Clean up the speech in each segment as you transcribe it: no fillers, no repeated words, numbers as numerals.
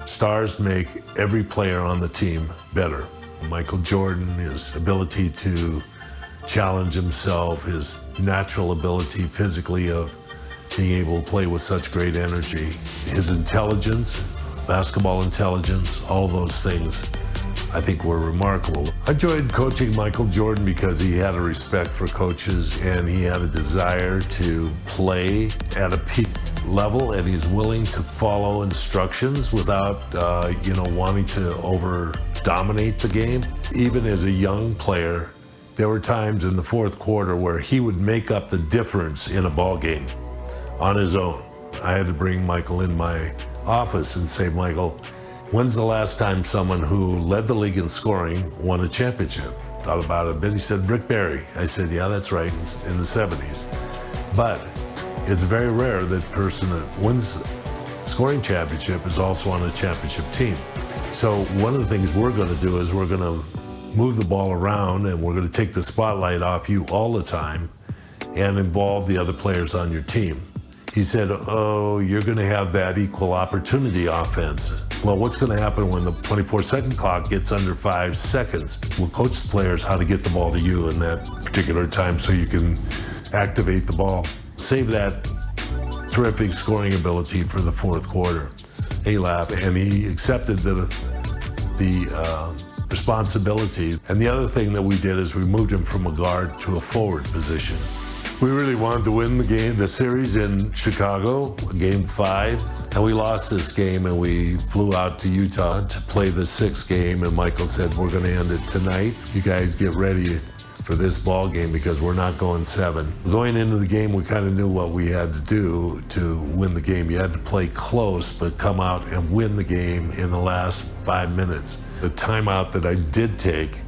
Stars make every player on the team better. Michael Jordan, his ability to challenge himself, his natural ability physically of being able to play with such great energy, his intelligence, basketball intelligence, all of those things I think were remarkable. I enjoyed coaching Michael Jordan because he had a respect for coaches and he had a desire to play at a peak level, and he's willing to follow instructions without, wanting to over-dominate the game. Even as a young player, there were times in the fourth quarter where he would make up the difference in a ball game on his own. I had to bring Michael in my office and say, Michael, when's the last time someone who led the league in scoring won a championship? Thought about it a bit. He said, Rick Barry. I said, yeah, that's right, in the 70s. But it's very rare that person that wins scoring championship is also on a championship team. So one of the things we're going to do is we're going to move the ball around and we're going to take the spotlight off you all the time and involve the other players on your team. He said, oh, you're going to have that equal opportunity offense. Well, what's going to happen when the 24-second clock gets under 5 seconds? We'll coach the players how to get the ball to you in that particular time so you can activate the ball. Save that terrific scoring ability for the fourth quarter. He laughed and he accepted the responsibility. And the other thing that we did is we moved him from a guard to a forward position. We really wanted to win the series in Chicago, game 5, and we lost this game and we flew out to Utah to play the 6th game, and Michael said, we're going to end it tonight. You guys get ready for this ball game because we're not going 7. Going into the game, we kind of knew what we had to do to win the game. You had to play close, but come out and win the game in the last 5 minutes. The timeout that I did take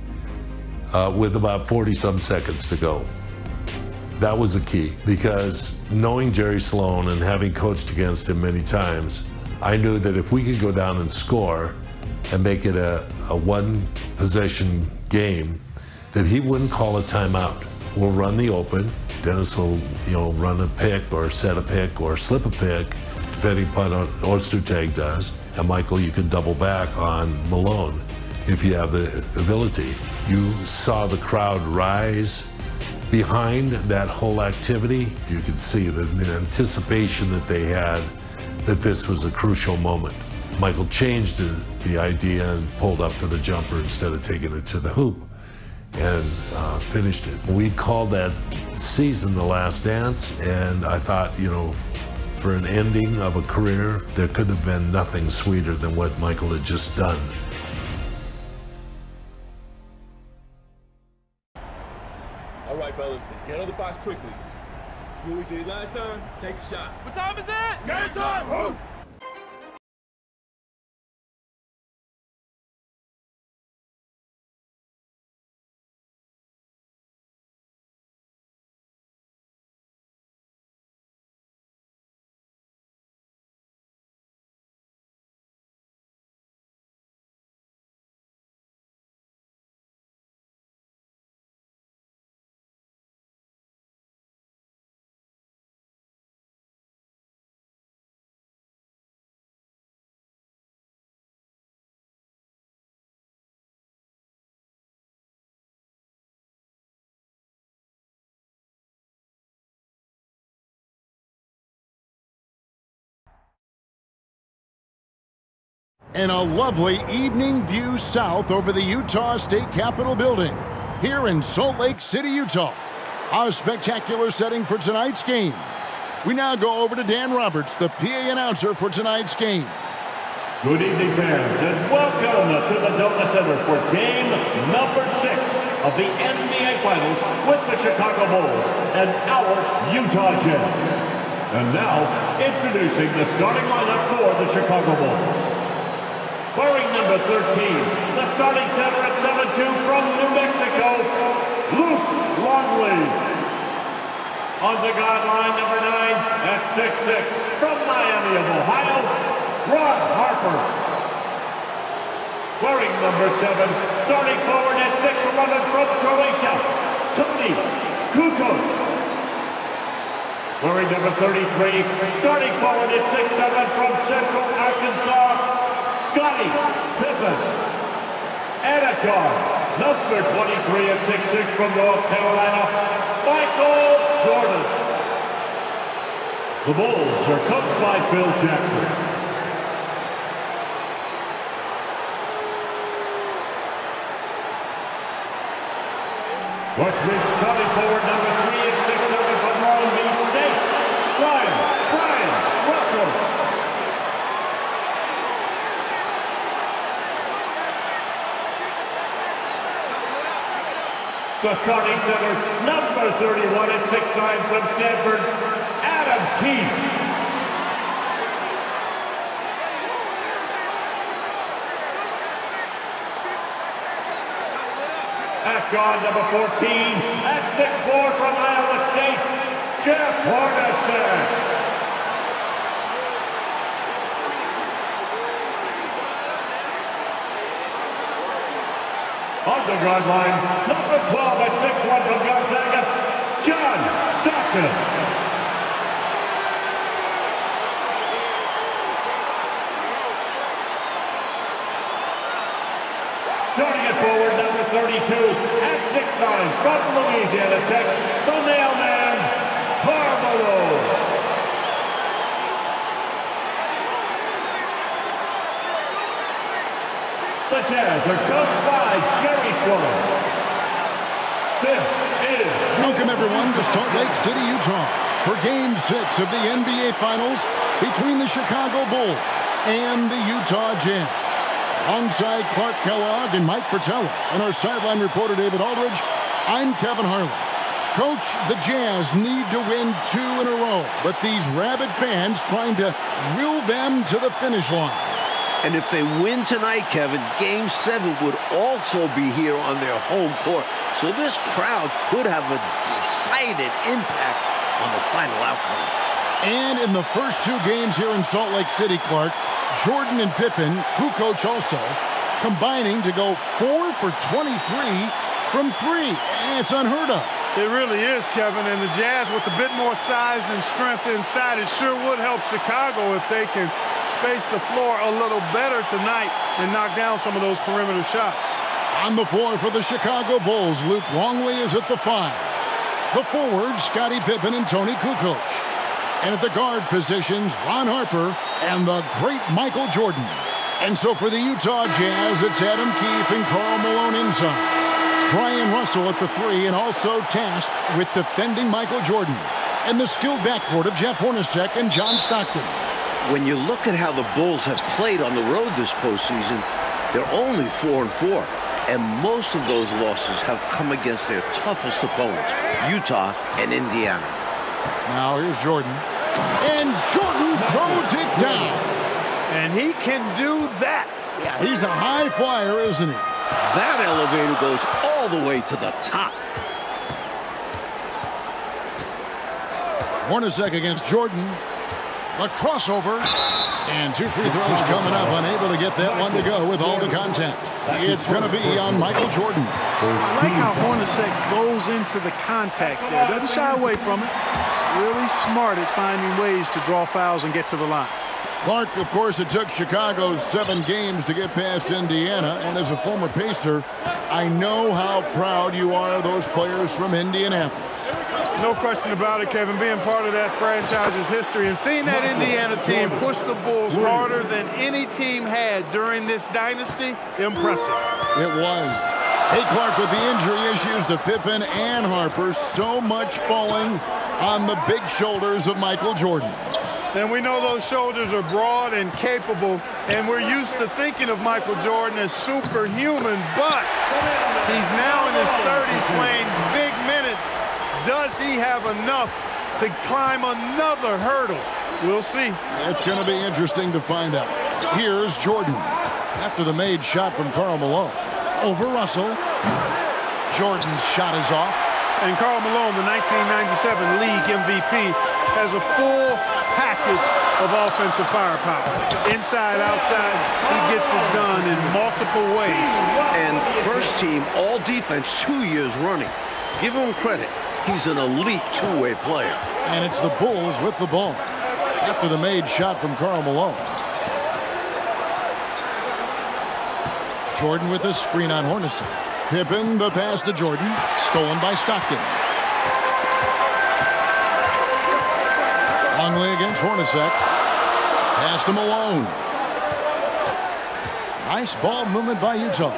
with about 40-some seconds to go. That was the key, because knowing Jerry Sloan and having coached against him many times, I knew that if we could go down and score and make it a one-possession game, that he wouldn't call a timeout. We'll run the open. Dennis will, run a pick or set a pick or slip a pick, depending upon what Ostertag does. And Michael, you can double back on Malone if you have the ability. You saw the crowd rise behind that whole activity. You could see the anticipation that they had that this was a crucial moment. Michael changed the idea and pulled up for the jumper instead of taking it to the hoop and finished it. We called that season The Last Dance, and I thought, for an ending of a career, there could have been nothing sweeter than what Michael had just done. All right, fellas, let's get out of the box quickly. Do what we did last time, take a shot. What time is it? Game time! Move! And a lovely evening view south over the Utah State Capitol building here in Salt Lake City, Utah. A spectacular setting for tonight's game. We now go over to Dan Roberts, the PA announcer for tonight's game. Good evening, fans, and welcome to the Donut Center for game number 6 of the NBA Finals with the Chicago Bulls and our Utah Jazz. And now, introducing the starting lineup for the Chicago Bulls. Wearing number 13, the starting center at 7'2" from New Mexico, Luke Longley. On the guideline, number 9 at 6'6", from Miami of Ohio, Ron Harper. Wearing number 7, starting forward at 6'11" from Croatia, Tony Kukoc. Wearing number 33, starting forward at 6'7" from Central Arkansas, Scottie Pippen. And at guard, number 23 at 6'6" from North Carolina, Michael Jordan. The Bulls are coached by Phil Jackson. Watch me coming forward, number 3 at 6'7" from Long Beach State, Brian Russell. The starting center, number 31 at 6'9" from Stanford, Adam Keefe. At guard, number 14 at 6'4" from Iowa State, Jeff Hornacek. On the guard line, number 12 at 6'1" from Gonzaga, John Stockton. Starting at forward, number 32 at 6'9" from Louisiana Tech, the mailman, Carmelo. The Jazz are coached by Jerry Sloan. This is... Welcome everyone to Salt Lake City, Utah for Game 6 of the NBA Finals between the Chicago Bulls and the Utah Jazz. Alongside Clark Kellogg and Mike Fratello and our sideline reporter David Aldridge, I'm Kevin Harlan. Coach, the Jazz need to win 2 in a row, but these rabid fans trying to will them to the finish line. And if they win tonight, Kevin, Game 7 would also be here on their home court. So this crowd could have a decided impact on the final outcome. And in the first 2 games here in Salt Lake City, Clark, Jordan and Pippen, who coach also, combining to go 4 for 23 from 3. It's unheard of. It really is, Kevin, and the Jazz with a bit more size and strength inside, it sure would help Chicago if they can space the floor a little better tonight and knock down some of those perimeter shots. On the floor for the Chicago Bulls, Luke Longley is at the 5. The forwards, Scottie Pippen and Tony Kukoc. And at the guard positions, Ron Harper and the great Michael Jordan. And so for the Utah Jazz, it's Adam Keefe and Karl Malone inside. Brian Russell at the 3 and also tasked with defending Michael Jordan. And the skilled backcourt of Jeff Hornacek and John Stockton. When you look at how the Bulls have played on the road this postseason, they're only 4-4. And most of those losses have come against their toughest opponents, Utah and Indiana. Now here's Jordan. And Jordan throws it down. And he can do that. Yeah, he's a high flyer, isn't he? That elevator goes all the way to the top. Hornacek against Jordan. The crossover. And 2 free throws coming up. Unable to get that one to go with all the contact. It's going to be on Michael Jordan. I like how Hornacek goes into the contact there. Doesn't shy away from it. Really smart at finding ways to draw fouls and get to the line. Clark, of course, it took Chicago 7 games to get past Indiana. And as a former Pacer, I know how proud you are of those players from Indianapolis. No question about it, Kevin, being part of that franchise's history and seeing that Indiana team push the Bulls harder than any team had during this dynasty, impressive. It was. Hey, Clark, with the injury issues to Pippen and Harper, so much falling on the big shoulders of Michael Jordan. And we know those shoulders are broad and capable, and we're used to thinking of Michael Jordan as superhuman, but he's now in his 30s playing big minutes. Does he have enough to climb another hurdle? We'll see. It's going to be interesting to find out. Here's Jordan. After the made shot from Karl Malone. Over Russell. Jordan's shot is off. And Karl Malone, the 1997 league MVP, has a full package of offensive firepower. Inside, outside, he gets it done in multiple ways. And first team all defense 2 years running. Give him credit. He's an elite two-way player. And it's the Bulls with the ball. After the made shot from Karl Malone. Jordan with a screen on Hornacek. Pippen, the pass to Jordan. Stolen by Stockton. Longley against Hornacek. Pass to Malone. Nice ball movement by Utah.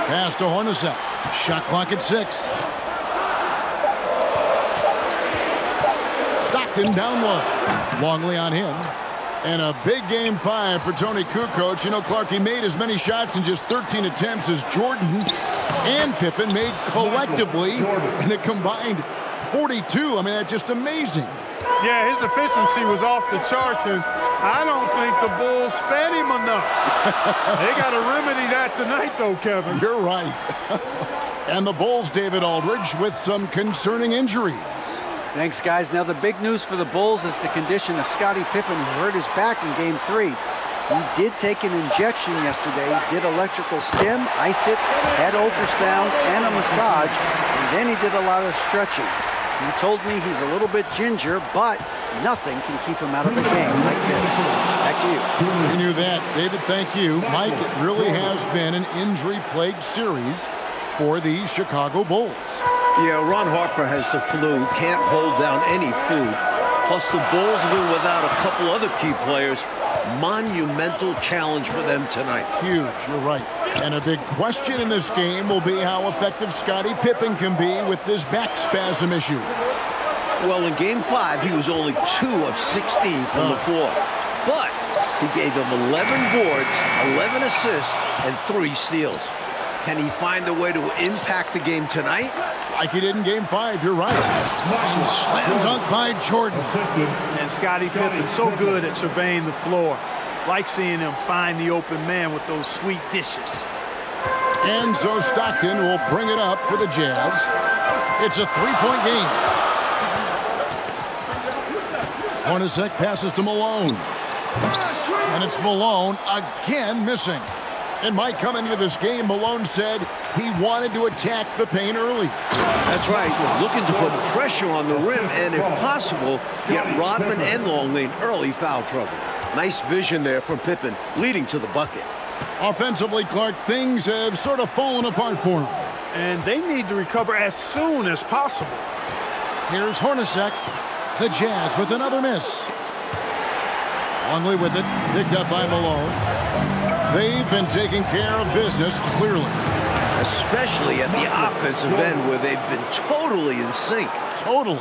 Pass to Hornacek. Shot clock at 6. Stockton down low. Longley on him. And a big game 5 for Tony Kukoc. You know, Clark, he made as many shots in just 13 attempts as Jordan and Pippen made collectively in a combined 42. I mean, that's just amazing. Yeah, his efficiency was off the charts, and I don't think the Bulls fed him enough. They got to remedy that tonight, though, Kevin. You're right. And the Bulls, David Aldridge, with some concerning injuries. Thanks, guys. Now, the big news for the Bulls is the condition of Scottie Pippen, who hurt his back in Game 3. He did take an injection yesterday, did electrical stim, iced it, had ultrasound and a massage, and then he did a lot of stretching. He told me he's a little bit ginger, but nothing can keep him out of a game like this. Back to you. We knew that. David, thank you. Mike, it really has been an injury-plagued series for the Chicago Bulls. Yeah, Ron Harper has the flu, can't hold down any food. Plus, the Bulls have been without a couple other key players. Monumental challenge for them tonight. Huge, you're right. And a big question in this game will be how effective Scottie Pippen can be with this back spasm issue. Well, in Game 5, he was only 2 of 16 from the floor. But he gave them 11 boards, 11 assists, and 3 steals. Can he find a way to impact the game tonight? Like he did in Game 5, you're right. And slam dunk by Jordan. And Scottie Pippen so good at surveying the floor. Like seeing him find the open man with those sweet dishes. And so Stockton will bring it up for the Jazz. It's a 3-point game. Hornacek passes to Malone. And it's Malone again missing. And Mike, coming into this game, Malone said he wanted to attack the paint early. That's right. Looking to put pressure on the rim and, if possible, get Rodman and Longley in early foul trouble. Nice vision there from Pippen, leading to the bucket. Offensively, Clark, things have sort of fallen apart for him. And they need to recover as soon as possible. Here's Hornacek. The Jazz with another miss. Longley with it, picked up by Malone. They've been taking care of business, clearly. Especially at the offensive end, where they've been totally in sync. Totally.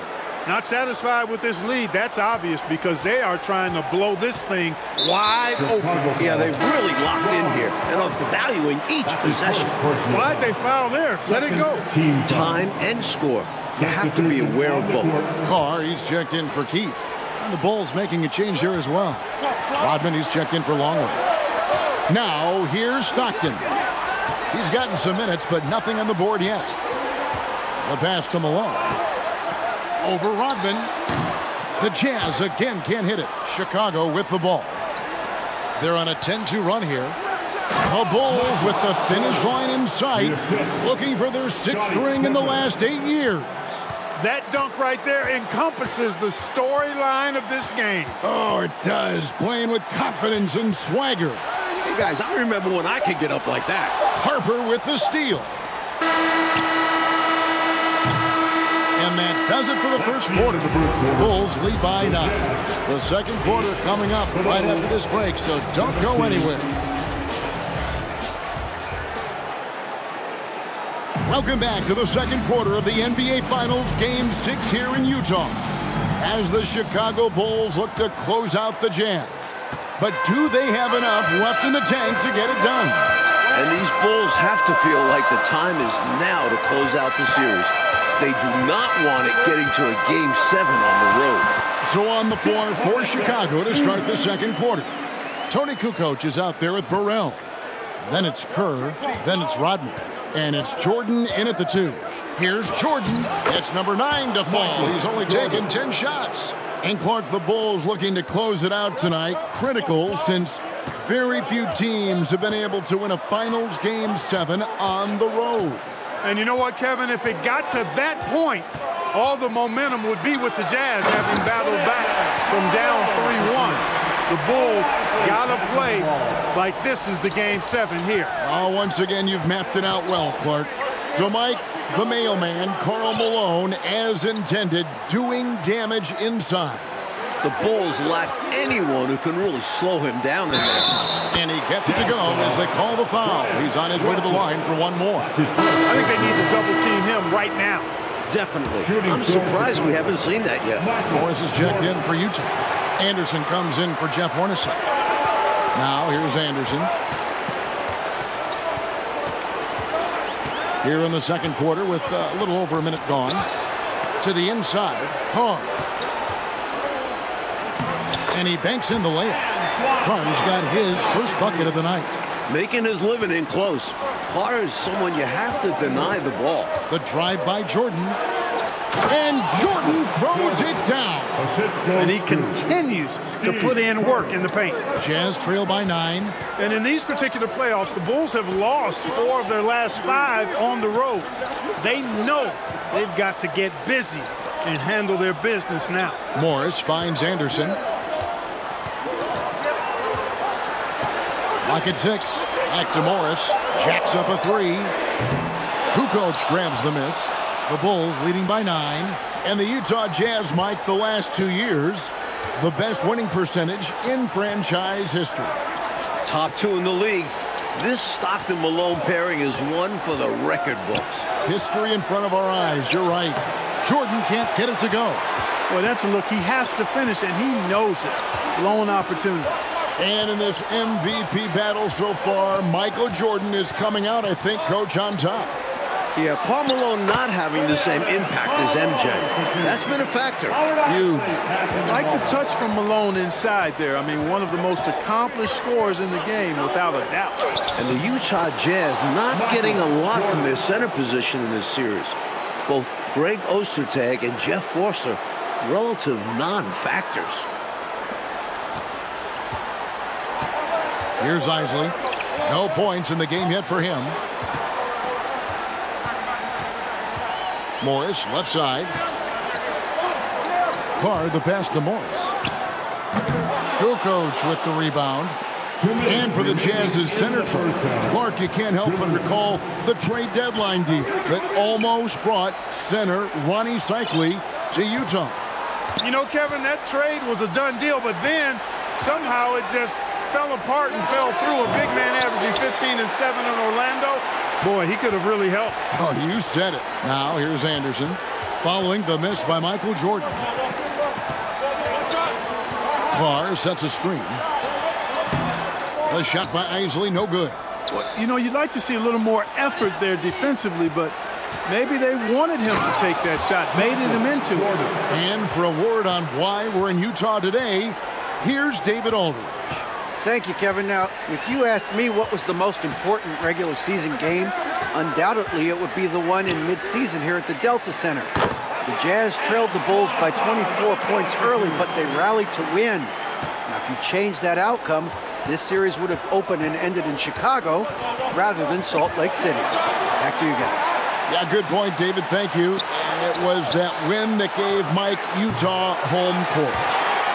Not satisfied with this lead, that's obvious, because they are trying to blow this thing wide open. Yeah, they've really locked in here and are valuing each possession. Why'd they foul there? Let it go. Time and score. You have to be aware of both. Carr, he's checked in for Keefe. And the Bulls making a change here as well. Rodman, he's checked in for Longley. Now, here's Stockton. He's gotten some minutes, but nothing on the board yet. The pass to Malone. Over Rodman. The Jazz again can't hit it. Chicago with the ball. They're on a 10-2 run here. The Bulls with the finish line in sight, looking for their 6th ring in the last 8 years. That dunk right there encompasses the storyline of this game. Oh, it does. Playing with confidence and swagger. Hey, guys, I remember when I could get up like that. Harper with the steal. And that does it for the first quarter. The Bulls lead by 9. The second quarter coming up right after this break, so don't go anywhere. Welcome back to the second quarter of the NBA Finals, Game 6 here in Utah, as the Chicago Bulls look to close out the Jazz. But do they have enough left in the tank to get it done? And these Bulls have to feel like the time is now to close out the series. They do not want it getting to a Game 7 on the road. So on the floor for Chicago to start the second quarter. Tony Kukoc is out there with Burrell. Then it's Kerr. Then it's Rodman. And it's Jordan in at the 2. Here's Jordan. It's number 9 to fall. He's only taken 10 shots. And Clark, the Bulls looking to close it out tonight. Critical, since very few teams have been able to win a Finals Game 7 on the road. And you know what, Kevin? If it got to that point, all the momentum would be with the Jazz, having battled back from down 3-1. The Bulls gotta play like this is the Game 7 here. Oh, once again, you've mapped it out well, Clark. So, Mike, the mailman, Karl Malone, as intended, doing damage inside. The Bulls lack anyone who can really slow him down in there. And he gets it to go as they call the foul. He's on his way to the line for one more. I think they need to double team him right now. Definitely. I'm surprised we haven't seen that yet. Morris is checked in for Utah. Anderson comes in for Jeff Hornacek. Now here's Anderson. Here in the second quarter with a little over a minute gone. To the inside, Carr. And he banks in the layup. Carr's got his first bucket of the night. Making his living in close. Carr is someone you have to deny the ball. The drive by Jordan. And Jordan throws it down. And he continues to put in work in the paint. Jazz trail by 9. And in these particular playoffs, the Bulls have lost 4 of their last 5 on the road. They know they've got to get busy and handle their business now. Morris finds Anderson. Lock at 6. Back to Morris. Jacks up a 3. Kukoc grabs the miss. The Bulls leading by 9. And the Utah Jazz, Mike, the last 2 years, the best winning percentage in franchise history. Top 2 in the league. This Stockton-Malone pairing is one for the record books. History in front of our eyes. You're right. Jordan can't get it to go. Well, that's a look. He has to finish, and he knows it. Lone opportunity. And in this MVP battle so far, Michael Jordan is coming out, I think, Coach, on top. Yeah, Karl Malone not having the same impact as MJ. That's been a factor. Huge. I like the touch from Malone inside there. I mean, one of the most accomplished scorers in the game, without a doubt. And the Utah Jazz not getting a lot from their center position in this series. Both Greg Ostertag and Jeff Forster, relative non-factors. Here's Isley. No points in the game yet for him. Morris, left side. Carr, the pass to Morris. Kukoc with the rebound. And for the Jazz's center trade. Clark, you can't help but recall the trade deadline deal that almost brought center Ronnie Cycli to Utah. You know, Kevin, that trade was a done deal, but then somehow it just fell apart and fell through. A big man averaging 15 and 7 in Orlando. Boy, he could have really helped. Oh, you said it. Now here's Anderson following the miss by Michael Jordan. Carr sets a screen. The shot by Isley, no good. Well, you know, you'd like to see a little more effort there defensively, but maybe they wanted him to take that shot, baited him into it. And for a word on why we're in Utah today, here's David Aldridge. Thank you, Kevin. Now, if you asked me what was the most important regular season game, undoubtedly it would be the one in midseason here at the Delta Center. The Jazz trailed the Bulls by 24 points early, but they rallied to win. Now, if you change that outcome, this series would have opened and ended in Chicago rather than Salt Lake City. Back to you guys. Yeah, good point, David. Thank you. It was that win that gave Mike Utah home court.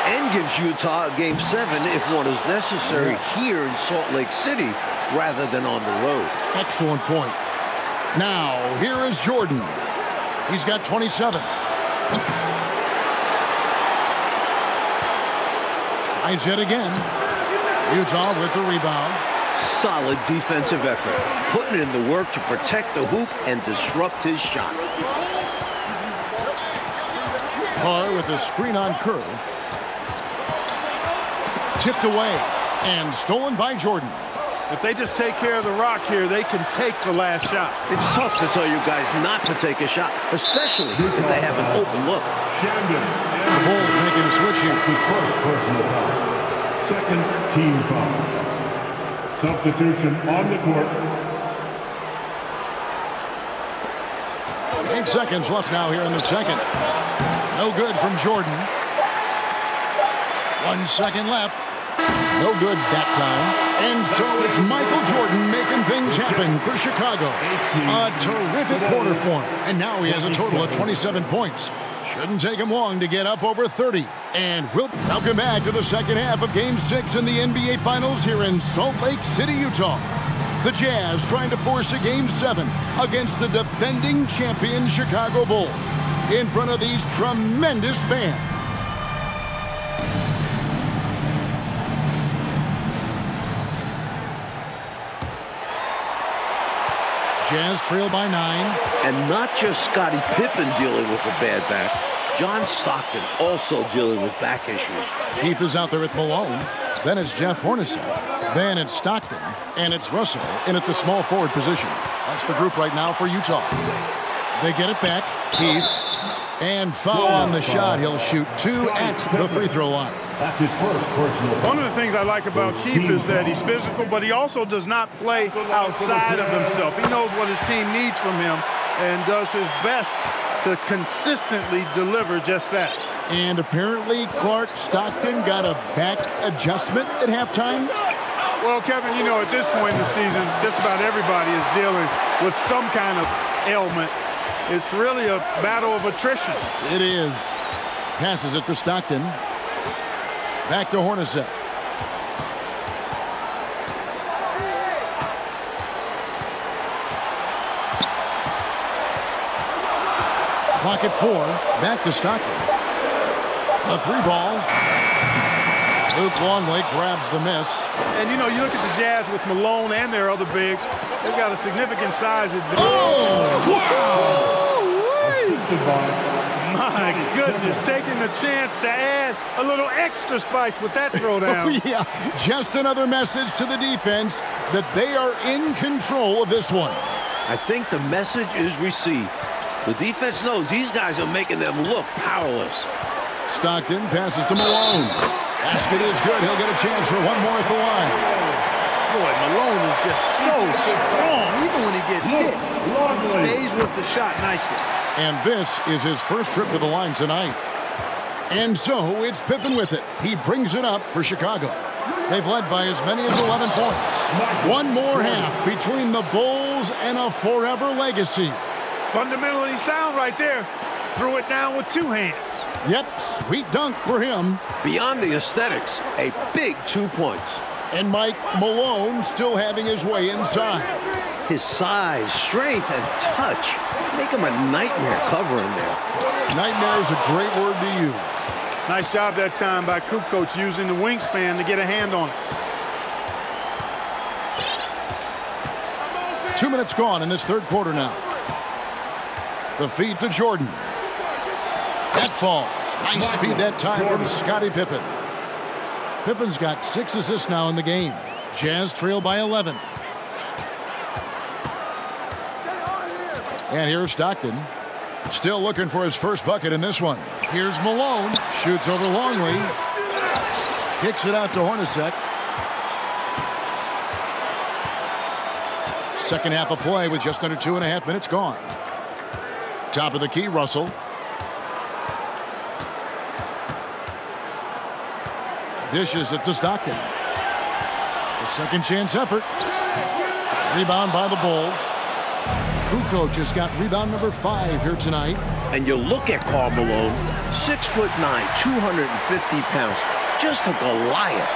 And gives Utah a Game 7 if one is necessary here in Salt Lake City rather than on the road. Excellent point. Now, here is Jordan. He's got 27. Tries yet again. Utah with the rebound. Solid defensive effort. Putting in the work to protect the hoop and disrupt his shot. Carr with a screen on Kerr. Tipped away and stolen by Jordan. If they just take care of the rock here, they can take the last shot. It's tough to tell you guys not to take a shot, especially if they have an open look. The Bulls making a switch here. His first personal foul. Second team foul. Substitution on the court. 8 seconds left now here in the second. No good from Jordan. 1 second left. No good that time. And so it's Michael Jordan making things happen. Pippen for Chicago. A terrific quarter for him. And now he has a total of 27 points. Shouldn't take him long to get up over 30. And we'll welcome back to the second half of Game 6 in the NBA Finals here in Salt Lake City, Utah. The Jazz trying to force a Game 7 against the defending champion Chicago Bulls in front of these tremendous fans. Jazz trail by 9. And not just Scottie Pippen dealing with a bad back. John Stockton also dealing with back issues. Keith is out there with Malone. Then it's Jeff Hornacek. Then it's Stockton. And it's Russell in at the small forward position. That's the group right now for Utah. They get it back. Keith. And foul on the shot. He'll shoot 2 at the free throw line. That's his first personal. One of the things I like about Keith is that he's physical, but he also does not play outside of himself. He knows what his team needs from him and does his best to consistently deliver just that. And apparently Clark Stockton got a back adjustment at halftime. Well, Kevin, you know, at this point in the season, just about everybody is dealing with some kind of ailment. It's really a battle of attrition. It is. Passes it to Stockton. Back to Hornacek. Clock at 4. Back to Stockton. A 3-ball. Luke Longley grabs the miss. And, you know, you look at the Jazz with Malone and their other bigs. They've got a significant size advantage. Oh, wow! My goodness, taking the chance to add a little extra spice with that throwdown. Oh, yeah, just another message to the defense that they are in control of this one. I think the message is received. The defense knows these guys are making them look powerless. Stockton passes to Malone. Basket is good. He'll get a chance for one more at the line. Boy, Malone is just so strong. Even when he gets hit, he stays with the shot nicely. And this is his first trip to the line tonight. And so it's Pippen with it. He brings it up for Chicago. They've led by as many as 11 points. One more half between the Bulls and a forever legacy. Fundamentally sound right there. Threw it down with 2 hands. Yep, sweet dunk for him. Beyond the aesthetics, a big 2 points. And Mike Malone still having his way inside. His size, strength, and touch make him a nightmare covering there. Nightmare is a great word to use. Nice job that time by Kukoc using the wingspan to get a hand on it. 2 minutes gone in this third quarter now. The feed to Jordan. That falls. Nice feed that time from Scottie Pippen. Pippen's got 6 assists now in the game. Jazz trail by 11. And here's Stockton. Still looking for his first bucket in this one. Here's Malone. Shoots over Longley. Kicks it out to Hornacek. Second half of play with just under 2.5 minutes gone. Top of the key, Russell. Dishes it to Stockton. The second chance effort. Rebound by the Bulls. Kukoc has got rebound number 5 here tonight. And you look at Karl Malone, 6'9", 250 pounds, just a Goliath.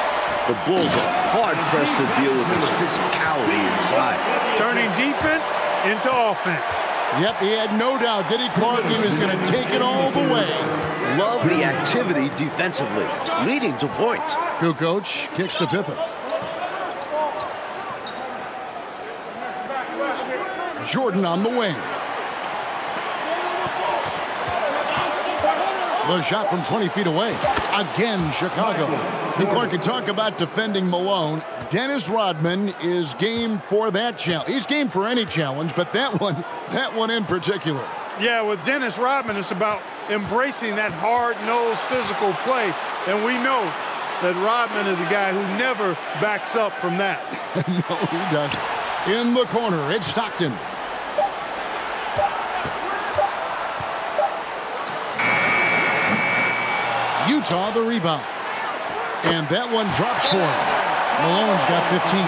The Bulls are hard-pressed to deal with his physicality inside. Turning defense into offense. Yep, he had no doubt, did he, Clark? He was going to take it all the way. Love the activity defensively, leading to points. Kukoc kicks to Pippen. Jordan on the wing. The shot from 20 feet away. Again, Chicago. And Clark, can talk about defending Malone. Dennis Rodman is game for that challenge. He's game for any challenge, but that one in particular. Yeah, with Dennis Rodman, it's about embracing that hard-nosed physical play. And we know that Rodman is a guy who never backs up from that. No, he doesn't. In the corner, it's Stockton. Utah the rebound. And that one drops for him. Malone's got 15.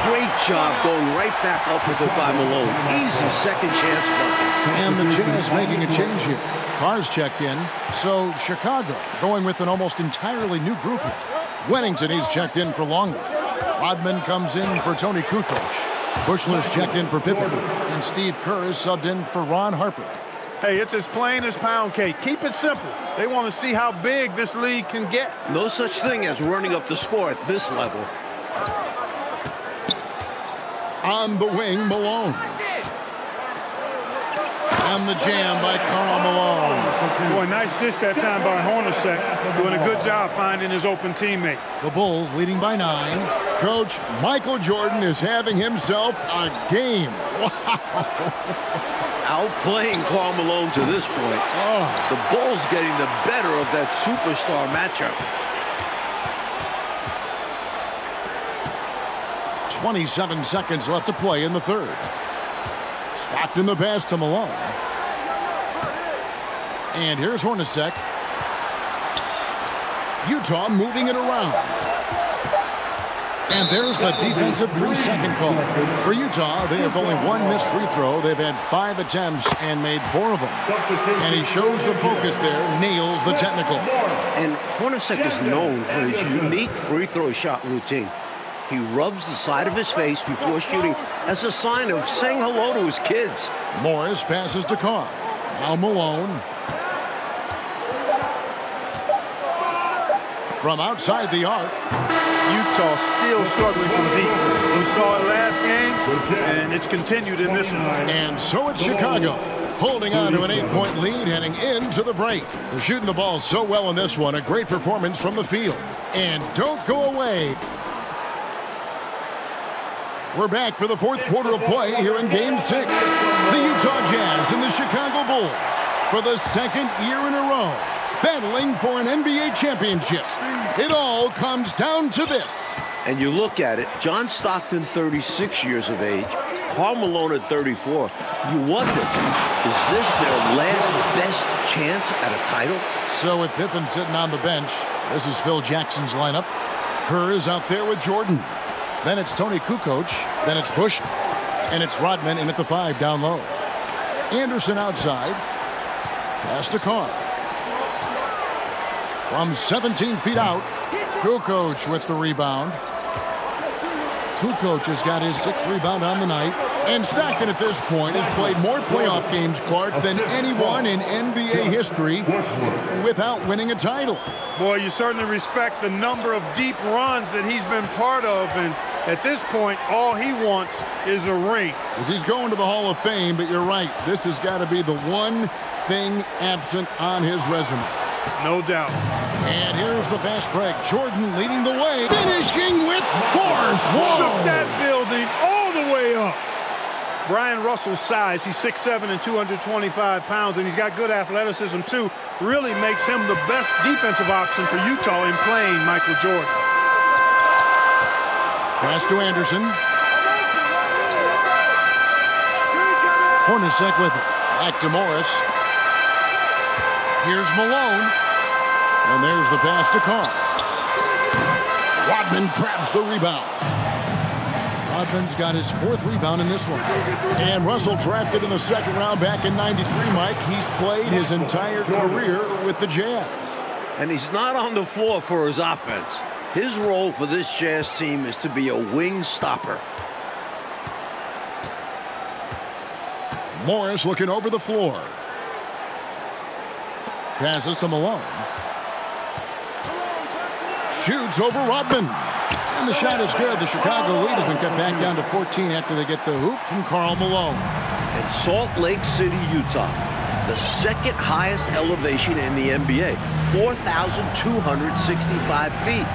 Great job going right back up with it by Malone. Easy second chance bucket. And the Jazz making a change here. Carr's checked in, so Chicago going with an almost entirely new group here. Wennington, he's checked in for Longley. Rodman comes in for Tony Kukoc. Bushler's checked in for Pippen. And Steve Kerr is subbed in for Ron Harper. Hey, it's as plain as pound cake. Keep it simple. They want to see how big this league can get. No such thing as running up the score at this level. On the wing, Malone. And the jam by Karl Malone. Boy, nice dish that time by Hornacek. Doing a good job finding his open teammate. The Bulls leading by 9. Coach Michael Jordan is having himself a game. Wow. Outplaying Karl Malone to this point. The Bulls getting the better of that superstar matchup. 27 seconds left to play in the third. Stockton the pass to Malone. And here's Hornacek. Utah moving it around. And there's the defensive 3-second call. For Utah, they have only one missed free throw. They've had 5 attempts and made 4 of them. And he shows the focus there, nails the technical. And Hornacek is known for his unique free throw shot routine. He rubs the side of his face before shooting as a sign of saying hello to his kids. Morris passes to Carr. Now Malone. From outside the arc. Utah still struggling from deep. We saw it last game, and it's continued in this one. And so it's Chicago, holding on to an 8-point lead heading into the break. They're shooting the ball so well in this one. A great performance from the field. And don't go away. We're back for the fourth quarter of play here in Game 6. The Utah Jazz and the Chicago Bulls, for the second year in a row, battling for an NBA championship. It all comes down to this. And you look at it, John Stockton, 36 years of age, Karl Malone at 34. You wonder, is this their last best chance at a title? So with Pippen sitting on the bench, this is Phil Jackson's lineup. Kerr is out there with Jordan. Then it's Tony Kukoc. Then it's Bush. And it's Rodman in at the 5 down low. Anderson outside. Pass to Carr. From 17 feet out, Kukoc with the rebound. Kukoc has got his 6th rebound on the night. And Stockton at this point has played more playoff games, Clark, than anyone in NBA history without winning a title. Boy, you certainly respect the number of deep runs that he's been part of. And at this point, all he wants is a ring. Because he's going to the Hall of Fame, but you're right. This has got to be the one thing absent on his resume. No doubt. And here's the fast break. Jordan leading the way, finishing with force. Shook that building all the way up. Brian Russell's size, he's 6'7" and 225 pounds, and he's got good athleticism too. Really makes him the best defensive option for Utah in playing Michael Jordan. Pass to Anderson. Hornacek with it. Back to Morris. Here's Malone. And there's the pass to Carr. Rodman grabs the rebound. Rodman's got his 4th rebound in this one. And Russell drafted in the 2nd round back in '93, Mike. He's played his entire career with the Jazz. And he's not on the floor for his offense. His role for this Jazz team is to be a wing stopper. Morris looking over the floor. Passes to Malone. Shoots over Rodman. And the shot is good. The Chicago lead has been cut back down to 14 after they get the hoop from Karl Malone. In Salt Lake City, Utah, the 2nd highest elevation in the NBA, 4,265 feet.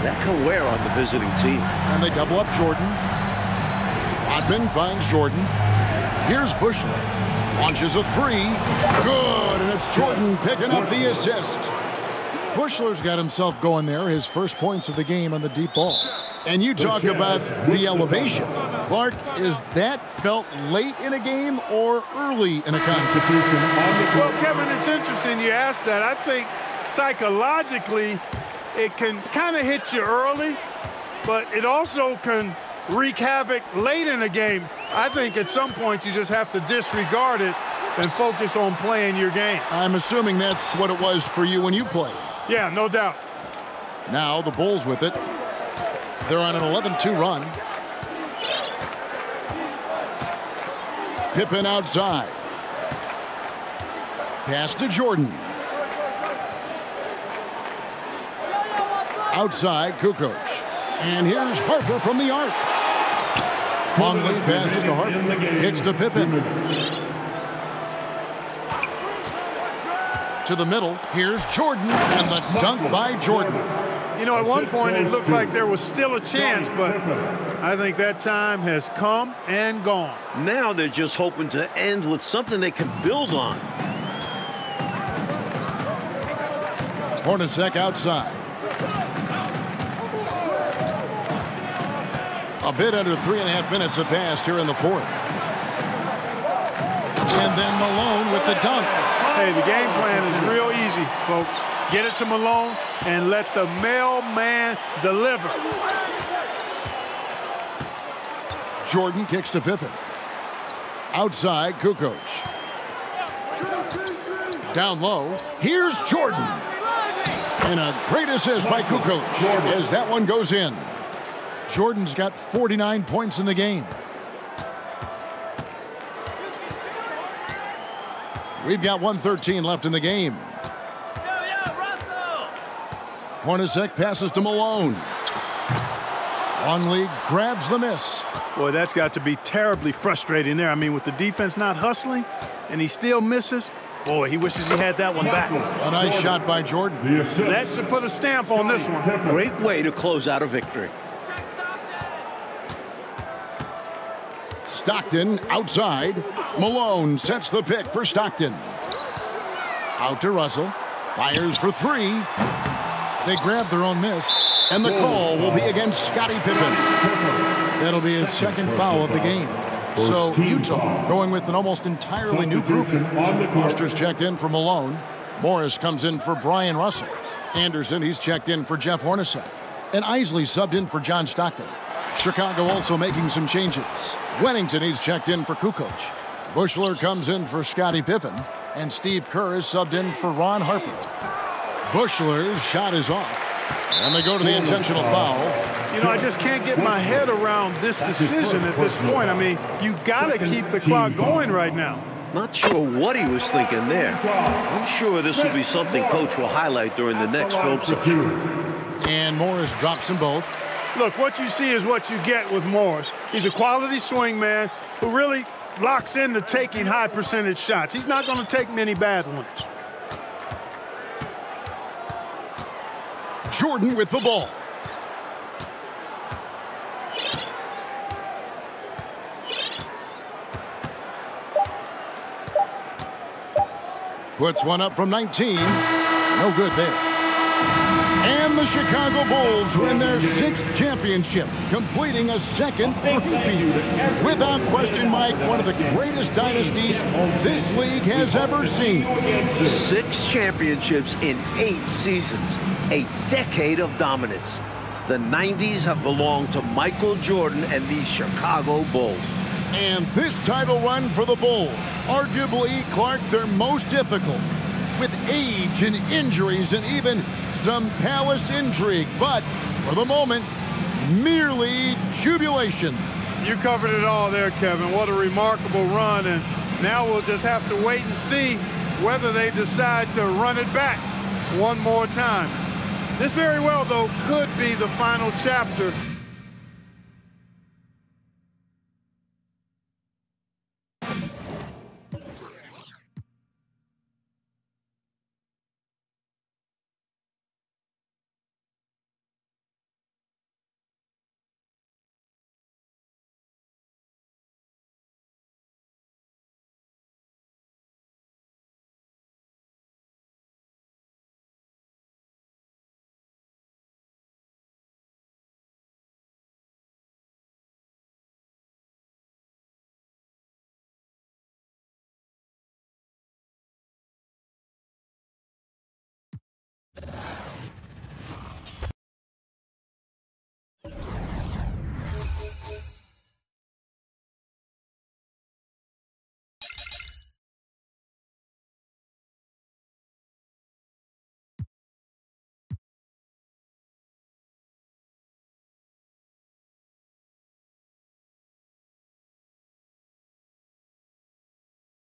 That can wear on the visiting team. And they double up Jordan. Rodman finds Jordan. Here's Bushler. Launches a 3. Good, and it's Jordan picking up the assist. Bushler's got himself going there, his first points of the game on the deep ball. And you talk about the elevation. Clark, is that felt late in a game or early in a contest? Well, Kevin, it's interesting you asked that. I think psychologically it can kind of hit you early, but it also can wreak havoc late in the game, I think at some point you just have to disregard it and focus on playing your game. I'm assuming that's what it was for you when you played. Yeah, no doubt. Now the Bulls with it. They're on an 11-2 run. Pippen outside. Pass to Jordan. Outside, Kukoc. And here's Harper from the arc. Long lead passes to Harper. Kicks to Pippen. To the middle. Here's Jordan. And the dunk by Jordan. You know, at one point it looked like there was still a chance, but I think that time has come and gone. Now they're just hoping to end with something they can build on. Hornacek outside. A bit under 3.5 minutes have passed here in the fourth. And then Malone with the dunk. Hey, the game plan is real easy, folks. Get it to Malone and let the mailman deliver. Jordan kicks to Pippen. Outside, Kukoc. Down low. Here's Jordan. And a great assist by Kukoc as that one goes in. Jordan's got 49 points in the game. We've got 1:13 left in the game. Hornacek passes to Malone. Longley grabs the miss. Boy, that's got to be terribly frustrating there. I mean, with the defense not hustling and he still misses, boy, he wishes he had that one back. A nice shot by Jordan. That should put a stamp on this one. Great way to close out a victory. Stockton outside. Malone sets the pick for Stockton. Out to Russell. Fires for three. They grab their own miss. And the call will be against Scottie Pippen. That'll be his second foul of the game. So Utah going with an almost entirely new group. Foster's checked in for Malone. Morris comes in for Brian Russell. Anderson, he's checked in for Jeff Hornacek. And Isley subbed in for John Stockton. Chicago also making some changes. Wennington, he's checked in for Kukoc. Buechler comes in for Scottie Pippen. And Steve Kerr is subbed in for Ron Harper. Buechler's shot is off. And they go to the intentional foul. You know, I just can't get my head around this decision at this point. I mean, you got to keep the clock going right now. Not sure what he was thinking there. I'm sure this will be something Coach will highlight during the next film session. And Morris drops them both. Look, what you see is what you get with Morris. He's a quality swing man who really locks into taking high percentage shots. He's not going to take many bad ones. Jordan with the ball. Puts one up from 19. No good there. And the Chicago Bulls win their 6th championship, completing a second three-peat. Without question, Mike, one of the greatest dynasties this league has ever seen. 6 championships in 8 seasons. A decade of dominance. The 90s have belonged to Michael Jordan and the Chicago Bulls. And this title run for the Bulls, arguably, Clark, their most difficult, with age and injuries and even some palace intrigue. But for the moment, merely jubilation. You covered it all there, Kevin. What a remarkable run. And now we'll just have to wait and see whether they decide to run it back one more time. This very well, though, could be the final chapter